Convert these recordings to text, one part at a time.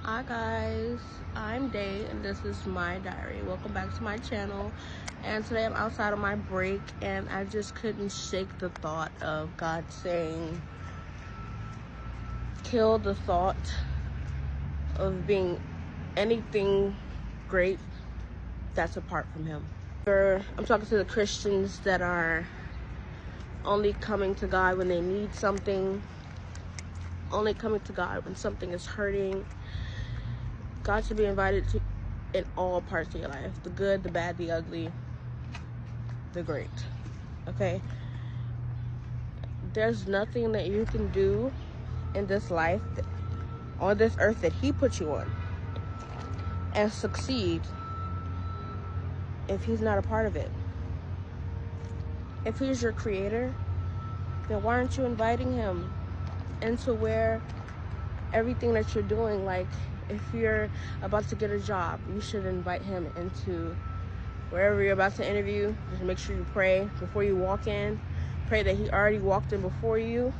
Hi guys, I'm Day and this is my diary. Welcome back to my channel. And today I'm outside on my break and I just couldn't shake the thought of God saying, kill the thought of being anything great that's apart from Him. I'm talking to the Christians that are only coming to God when they need something, only coming to God when something is hurting. God should be invited to in all parts of your life. The good, the bad, the ugly, the great. Okay? There's nothing that you can do in this life, on this earth that He put you on, and succeed if He's not a part of it. If He's your creator, then why aren't you inviting Him into where everything that you're doing, like if you're about to get a job, you should invite Him into wherever you're about to interview. Just make sure you pray before you walk in. Pray that He already walked in before you.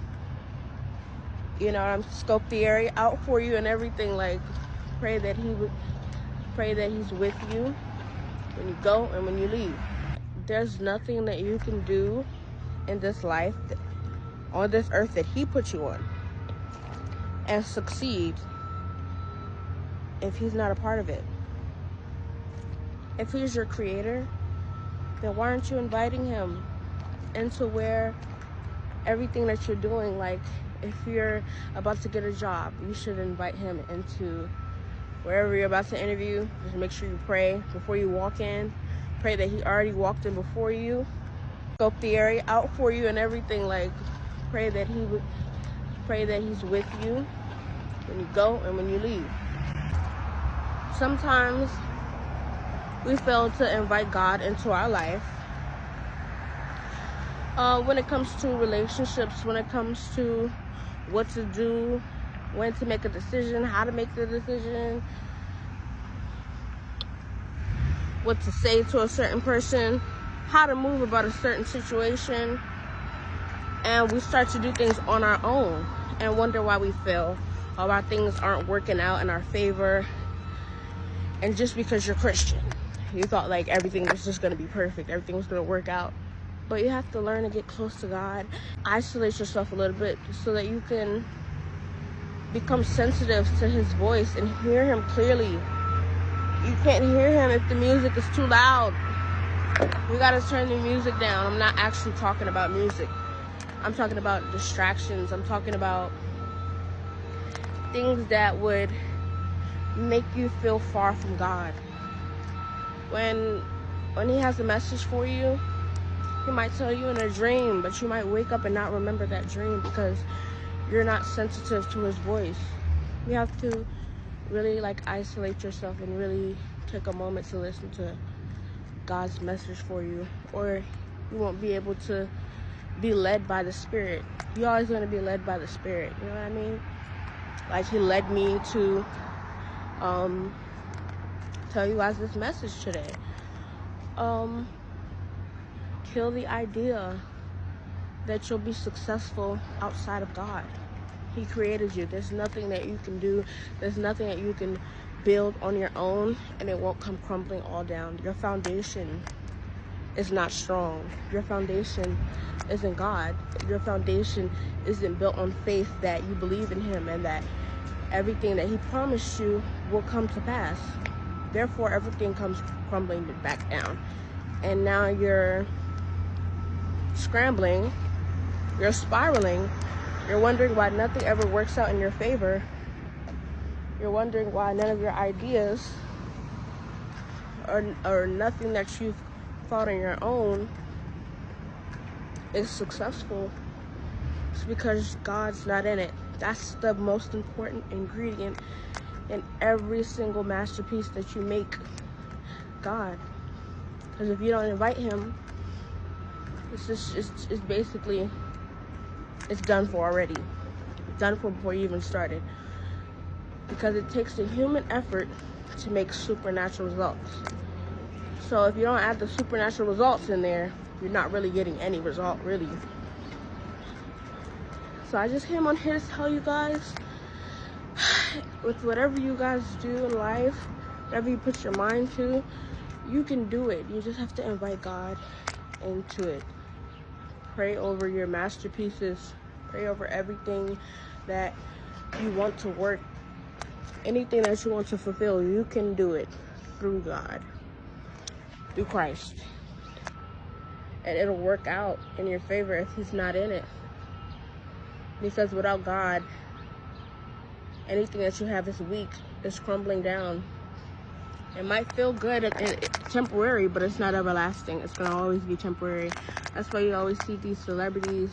You know, scope the area out for you and everything. Like, pray that He's with you when you go and when you leave. There's nothing that you can do in this life, on this earth, that He put you on, and succeed if He's not a part of it. If He's your creator, then why aren't you inviting Him into where everything that you're doing, like if you're about to get a job, you should invite Him into wherever you're about to interview. Just make sure you pray before you walk in. Pray that He already walked in before you. Scope the area out for you and everything. Like, pray that He's with you when you go and when you leave. Sometimes we fail to invite God into our life. When it comes to relationships, when it comes to what to do, when to make a decision, how to make the decision, what to say to a certain person, how to move about a certain situation, and we start to do things on our own and wonder why we fail, or why things aren't working out in our favor. And just because you're Christian, you thought like everything was just going to be perfect, everything was going to work out. But you have to learn to get close to God. Isolate yourself a little bit so that you can become sensitive to His voice and hear Him clearly. You can't hear Him if the music is too loud. You gotta turn the music down. I'm not actually talking about music. I'm talking about distractions. I'm talking about things that would make you feel far from God. When He has a message for you, He might tell you in a dream, but you might wake up and not remember that dream because you're not sensitive to His voice. You have to really isolate yourself and really take a moment to listen to God's message for you, or you won't be able to be led by the Spirit. You're always going to be led by the Spirit. You know what I mean? Like He led me to tell you guys this message today. Kill the idea that you'll be successful outside of God. He created you. There's nothing that you can do. There's nothing that you can build on your own and it won't come crumbling all down. Your foundation is not strong. Your foundation isn't God. Your foundation isn't built on faith that you believe in Him and that everything that He promised you will come to pass. Therefore, everything comes crumbling back down. And now you're scrambling, you're spiraling, you're wondering why nothing ever works out in your favor. You're wondering why none of your ideas or nothing that you've thought on your own is successful. It's because God's not in it. That's the most important ingredient in every single masterpiece that you make. God. Because if you don't invite Him, it's basically, it's done for already. It's done for before you even started. Because it takes a human effort to make supernatural results. So if you don't add the supernatural results in there, you're not really getting any result, really. So I just came on here to tell you guys, with whatever you guys do in life, whatever you put your mind to, you can do it. You just have to invite God into it. Pray over your masterpieces. Pray over everything that you want to work. Anything that you want to fulfill, you can do it through God, through Christ. And it'll work out in your favor if he's not in it. Because without God, anything that you have is weak, is crumbling down. It might feel good and temporary, but it's not everlasting. It's going to always be temporary. That's why you always see these celebrities.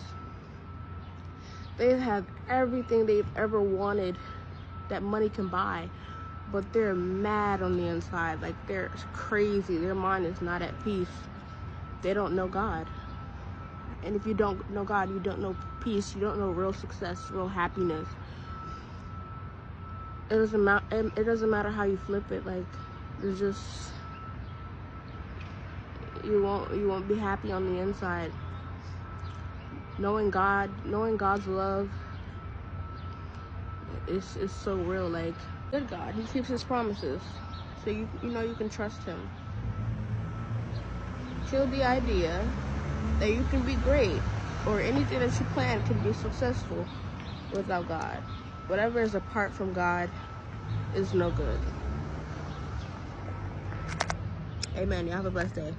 They have everything they've ever wanted that money can buy, but they're mad on the inside. Like, they're crazy. Their mind is not at peace. They don't know God. And if you don't know God, you don't know peace. You don't know real success, real happiness. It doesn't matter how you flip it. Like, it's just, you won't be happy on the inside. Knowing God, knowing God's love is so real. Like, good God, he keeps his promises, so you know you can trust him. Kill the idea that you can be great or anything that you plan can be successful without God. Whatever is apart from God is no good. Amen. Y'all have a blessed day.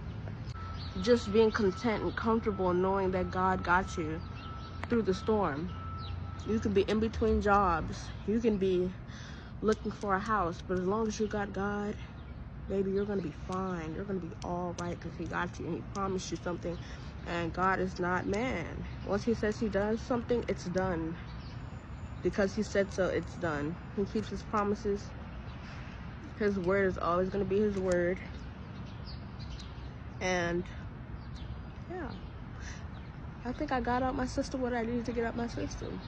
Just being content and comfortable knowing that God got you through the storm. You can be in between jobs. You can be looking for a house, but as long as you got God, baby, you're going to be fine. You're going to be all right because he got you and he promised you something. And God is not man. Once he says he does something, it's done. Because he said so, it's done. He keeps his promises. His word is always going to be his word. And yeah, I think I got out my system what I needed to get out my system.